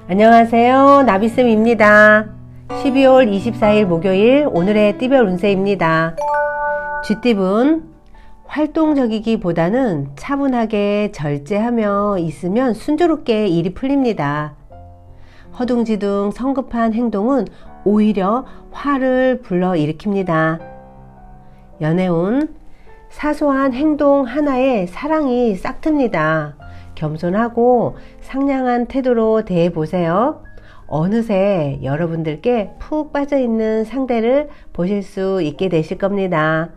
안녕하세요. 나비쌤입니다. 12월 24일 목요일 오늘의 띠별 운세입니다. 쥐띠분 활동적이기보다는 차분하게 절제하며 있으면 순조롭게 일이 풀립니다. 허둥지둥 성급한 행동은 오히려 화를 불러일으킵니다. 연애운 사소한 행동 하나에 사랑이 싹틉니다. 겸손하고 상냥한 태도로 대해보세요. 어느새 여러분들께 푹 빠져있는 상대를 보실 수 있게 되실 겁니다.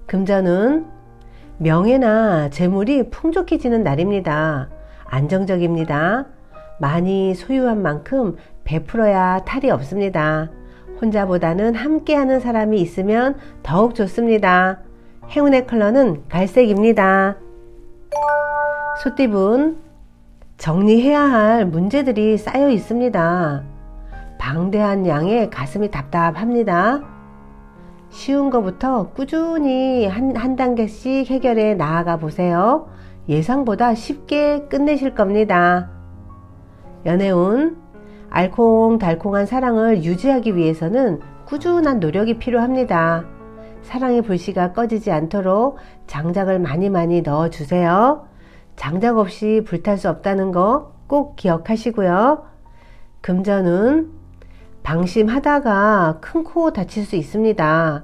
금전은 명예나 재물이 풍족해지는 날입니다. 안정적입니다. 많이 소유한 만큼 베풀어야 탈이 없습니다. 혼자보다는 함께하는 사람이 있으면 더욱 좋습니다. 행운의 컬러는 갈색입니다. 소띠분 정리해야 할 문제들이 쌓여 있습니다. 방대한 양에 가슴이 답답합니다. 쉬운 것부터 꾸준히 한 단계씩 해결해 나아가 보세요. 예상보다 쉽게 끝내실 겁니다. 연애운 알콩달콩한 사랑을 유지하기 위해서는 꾸준한 노력이 필요합니다. 사랑의 불씨가 꺼지지 않도록 장작을 많이 넣어주세요. 장작 없이 불탈 수 없다는 거 꼭 기억하시고요. 금전은 방심하다가 큰 코 다칠 수 있습니다.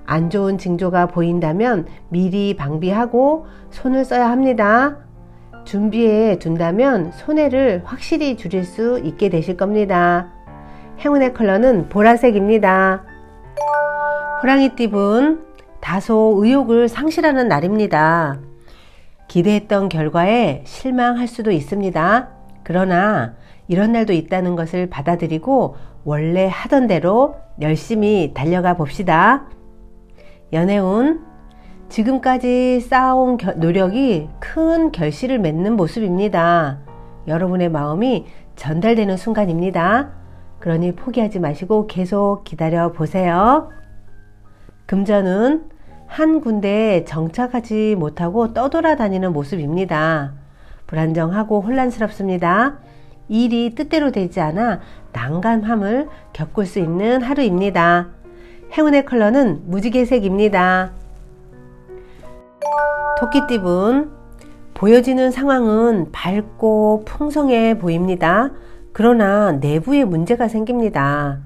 안 좋은 징조가 보인다면 미리 방비하고 손을 써야 합니다. 준비해 둔다면 손해를 확실히 줄일 수 있게 되실 겁니다. 행운의 컬러는 보라색입니다. 호랑이띠분 다소 의욕을 상실하는 날입니다. 기대했던 결과에 실망할 수도 있습니다. 그러나 이런 날도 있다는 것을 받아들이고 원래 하던 대로 열심히 달려가 봅시다. 연애운 지금까지 쌓아온 노력이 큰 결실을 맺는 모습입니다. 여러분의 마음이 전달되는 순간입니다. 그러니 포기하지 마시고 계속 기다려 보세요. 금전은 한 군데에 정착하지 못하고 떠돌아다니는 모습입니다. 불안정하고 혼란스럽습니다. 일이 뜻대로 되지 않아 난감함을 겪을 수 있는 하루입니다. 행운의 컬러는 무지개색입니다. 토끼띠분 보여지는 상황은 밝고 풍성해 보입니다. 그러나 내부에 문제가 생깁니다.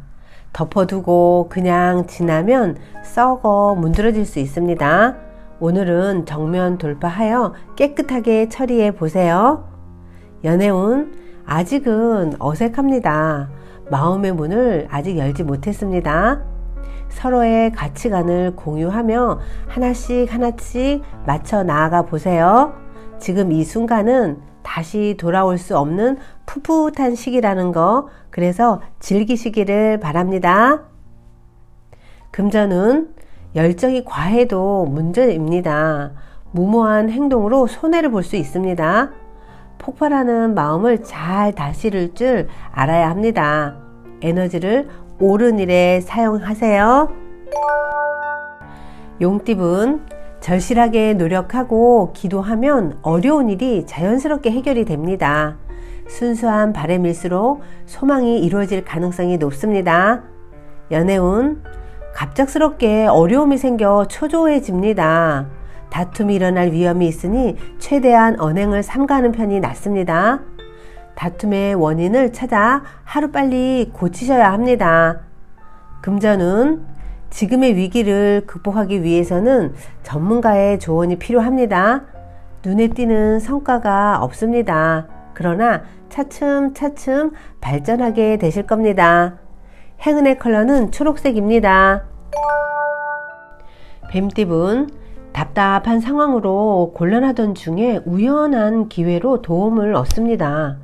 덮어두고 그냥 지나면 썩어 문드러질 수 있습니다. 오늘은 정면 돌파하여 깨끗하게 처리해 보세요. 연애운 아직은 어색합니다. 마음의 문을 아직 열지 못했습니다. 서로의 가치관을 공유하며 하나씩 맞춰 나아가 보세요. 지금 이 순간은 다시 돌아올 수 없는 풋풋한 시기라는 거, 그래서 즐기시기를 바랍니다. 금전은 열정이 과해도 문제입니다. 무모한 행동으로 손해를 볼 수 있습니다. 폭발하는 마음을 잘 다스릴 줄 알아야 합니다. 에너지를 옳은 일에 사용하세요. 용띠분 절실하게 노력하고 기도하면 어려운 일이 자연스럽게 해결이 됩니다. 순수한 바람일수록 소망이 이루어질 가능성이 높습니다. 연애운 갑작스럽게 어려움이 생겨 초조해집니다. 다툼이 일어날 위험이 있으니 최대한 언행을 삼가하는 편이 낫습니다. 다툼의 원인을 찾아 하루빨리 고치셔야 합니다. 금전은 지금의 위기를 극복하기 위해서는 전문가의 조언이 필요합니다. 눈에 띄는 성과가 없습니다. 그러나 차츰차츰 발전하게 되실 겁니다. 행운의 컬러는 초록색입니다. 뱀띠분 답답한 상황으로 곤란하던 중에 우연한 기회로 도움을 얻습니다.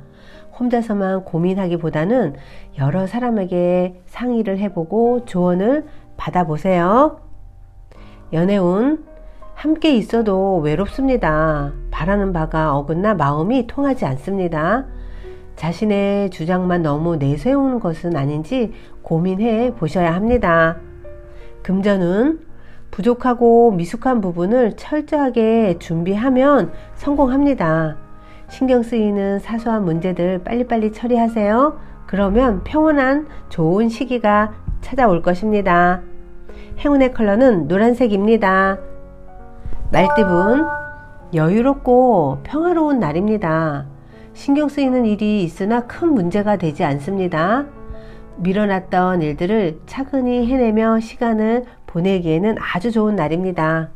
혼자서만 고민하기보다는 여러 사람에게 상의를 해보고 조언을 받아보세요. 연애운 함께 있어도 외롭습니다. 바라는 바가 어긋나 마음이 통하지 않습니다. 자신의 주장만 너무 내세우는 것은 아닌지 고민해 보셔야 합니다. 금전은 부족하고 미숙한 부분을 철저하게 준비하면 성공합니다. 신경 쓰이는 사소한 문제들 빨리빨리 처리하세요. 그러면 평온한 좋은 시기가 찾아올 것입니다. 행운의 컬러는 노란색입니다. 말띠분, 여유롭고 평화로운 날입니다. 신경 쓰이는 일이 있으나 큰 문제가 되지 않습니다. 밀어놨던 일들을 차근히 해내며 시간을 보내기에는 아주 좋은 날입니다.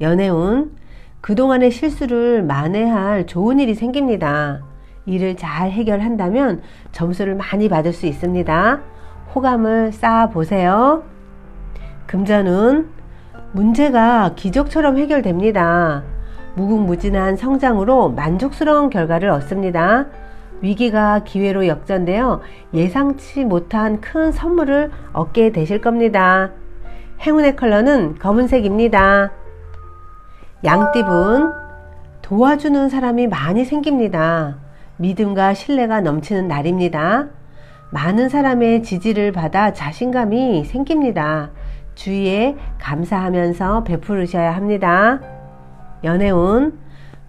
연애운, 그동안의 실수를 만회할 좋은 일이 생깁니다. 일을 잘 해결한다면 점수를 많이 받을 수 있습니다. 호감을 쌓아보세요. 금전운, 문제가 기적처럼 해결됩니다. 무궁무진한 성장으로 만족스러운 결과를 얻습니다. 위기가 기회로 역전되어 예상치 못한 큰 선물을 얻게 되실 겁니다. 행운의 컬러는 검은색입니다. 양띠분, 도와주는 사람이 많이 생깁니다. 믿음과 신뢰가 넘치는 날입니다. 많은 사람의 지지를 받아 자신감이 생깁니다. 주위에 감사하면서 베풀으셔야 합니다. 연애운,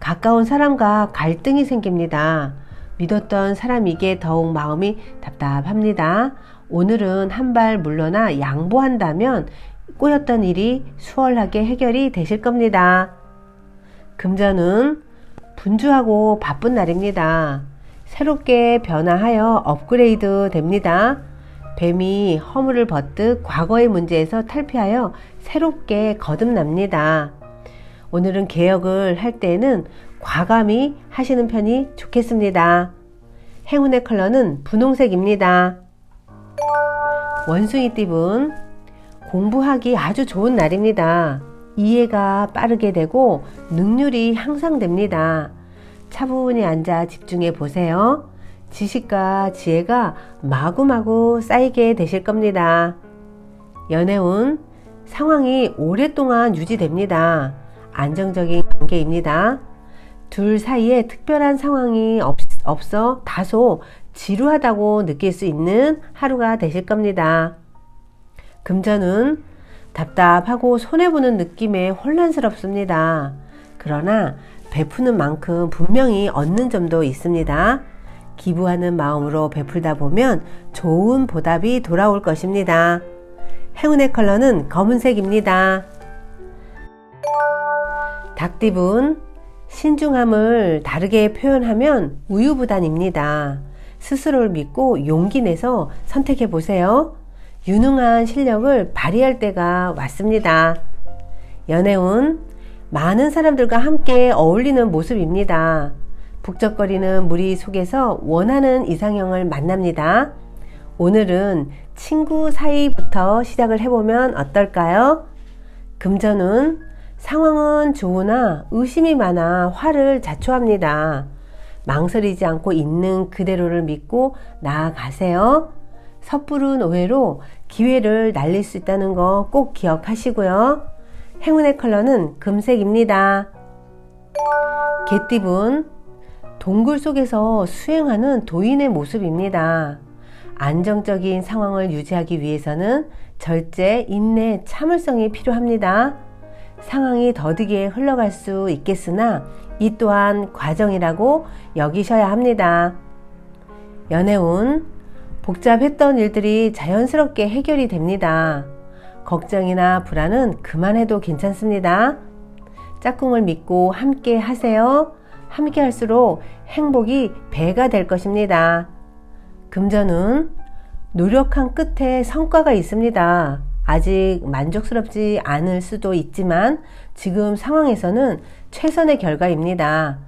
가까운 사람과 갈등이 생깁니다. 믿었던 사람에게 더욱 마음이 답답합니다. 오늘은 한 발 물러나 양보한다면 꼬였던 일이 수월하게 해결이 되실 겁니다. 금전은 분주하고 바쁜 날입니다. 새롭게 변화하여 업그레이드 됩니다. 뱀이 허물을 벗듯 과거의 문제에서 탈피하여 새롭게 거듭납니다. 오늘은 개혁을 할 때에는 과감히 하시는 편이 좋겠습니다. 행운의 컬러는 분홍색입니다. 원숭이띠분, 공부하기 아주 좋은 날입니다. 이해가 빠르게 되고 능률이 향상됩니다. 차분히 앉아 집중해 보세요. 지식과 지혜가 마구마구 쌓이게 되실 겁니다. 연애운, 상황이 오랫동안 유지됩니다. 안정적인 관계입니다. 둘 사이에 특별한 상황이 없어 다소 지루하다고 느낄 수 있는 하루가 되실 겁니다. 금전은 답답하고 손해보는 느낌에 혼란스럽습니다. 그러나 베푸는 만큼 분명히 얻는 점도 있습니다. 기부하는 마음으로 베풀다 보면 좋은 보답이 돌아올 것입니다. 행운의 컬러는 검은색입니다. 닭띠분, 신중함을 다르게 표현하면 우유부단입니다. 스스로를 믿고 용기 내서 선택해 보세요. 유능한 실력을 발휘할 때가 왔습니다. 연애운, 많은 사람들과 함께 어울리는 모습입니다. 북적거리는 무리 속에서 원하는 이상형을 만납니다. 오늘은 친구 사이부터 시작을 해보면 어떨까요? 금전운, 상황은 좋으나 의심이 많아 화를 자초합니다. 망설이지 않고 있는 그대로를 믿고 나아가세요. 섣부른 오해로 기회를 날릴 수 있다는 거 꼭 기억하시고요. 행운의 컬러는 금색입니다. 개띠분, 동굴 속에서 수행하는 도인의 모습입니다. 안정적인 상황을 유지하기 위해서는 절제, 인내, 참을성이 필요합니다. 상황이 더디게 흘러갈 수 있겠으나 이 또한 과정이라고 여기셔야 합니다. 연애운, 복잡했던 일들이 자연스럽게 해결이 됩니다. 걱정이나 불안은 그만해도 괜찮습니다. 짝꿍을 믿고 함께 하세요. 함께 할수록 행복이 배가 될 것입니다. 금전은 노력한 끝에 성과가 있습니다. 아직 만족스럽지 않을 수도 있지만 지금 상황에서는 최선의 결과입니다.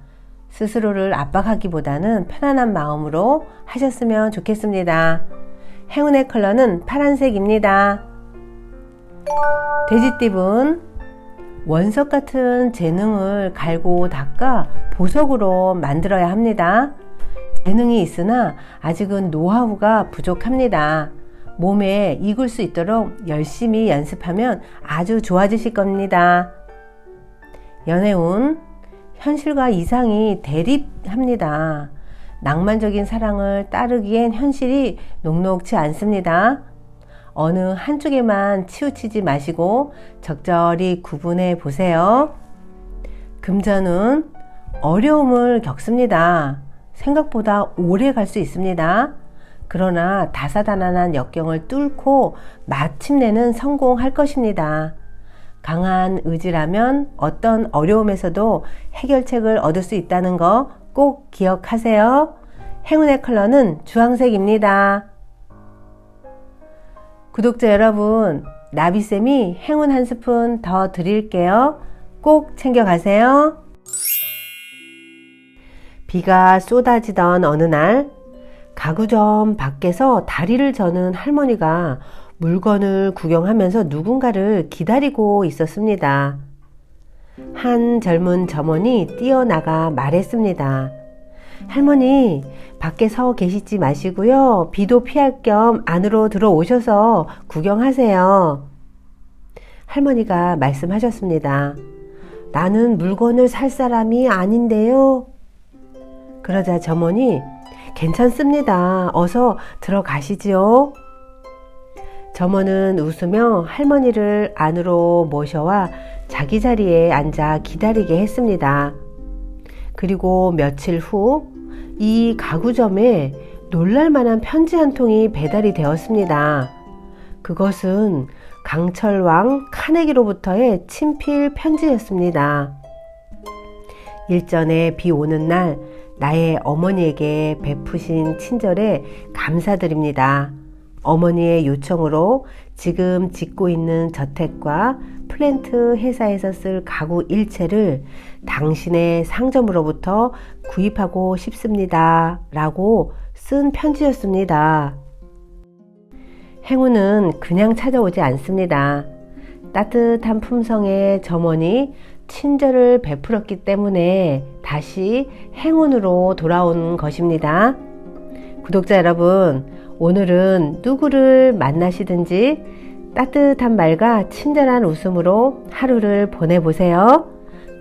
스스로를 압박하기보다는 편안한 마음으로 하셨으면 좋겠습니다. 행운의 컬러는 파란색입니다. 돼지띠분, 원석 같은 재능을 갈고 닦아 보석으로 만들어야 합니다. 재능이 있으나 아직은 노하우가 부족합니다. 몸에 익을 수 있도록 열심히 연습하면 아주 좋아지실 겁니다. 연애운, 현실과 이상이 대립합니다. 낭만적인 사랑을 따르기엔 현실이 녹록지 않습니다. 어느 한쪽에만 치우치지 마시고 적절히 구분해 보세요. 금전은 어려움을 겪습니다. 생각보다 오래 갈 수 있습니다. 그러나 다사다난한 역경을 뚫고 마침내는 성공할 것입니다. 강한 의지라면 어떤 어려움에서도 해결책을 얻을 수 있다는 거 꼭 기억하세요. 행운의 컬러는 주황색입니다. 구독자 여러분, 나비쌤이 행운 한 스푼 더 드릴게요. 꼭 챙겨가세요. 비가 쏟아지던 어느 날, 가구점 밖에서 다리를 저는 할머니가 물건을 구경하면서 누군가를 기다리고 있었습니다. 한 젊은 점원이 뛰어나가 말했습니다. 할머니, 밖에 서 계시지 마시고요. 비도 피할 겸 안으로 들어오셔서 구경하세요. 할머니가 말씀하셨습니다. 나는 물건을 살 사람이 아닌데요. 그러자 점원이 괜찮습니다. 어서 들어가시지요. 점원은 웃으며 할머니를 안으로 모셔와 자기 자리에 앉아 기다리게 했습니다. 그리고 며칠 후 이 가구점에 놀랄만한 편지 한 통이 배달이 되었습니다. 그것은 강철왕 카네기로부터의 친필 편지였습니다. 일전에 비 오는 날 나의 어머니에게 베푸신 친절에 감사드립니다. 어머니의 요청으로 지금 짓고 있는 저택과 플랜트 회사에서 쓸 가구 일체를 당신의 상점으로부터 구입하고 싶습니다. 라고 쓴 편지였습니다. 행운은 그냥 찾아오지 않습니다. 따뜻한 품성의 점원이 친절을 베풀었기 때문에 다시 행운으로 돌아온 것입니다. 구독자 여러분, 오늘은 누구를 만나시든지 따뜻한 말과 친절한 웃음으로 하루를 보내보세요.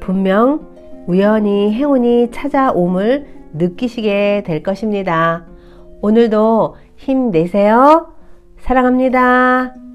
분명 우연히 행운이 찾아옴을 느끼시게 될 것입니다. 오늘도 힘내세요. 사랑합니다.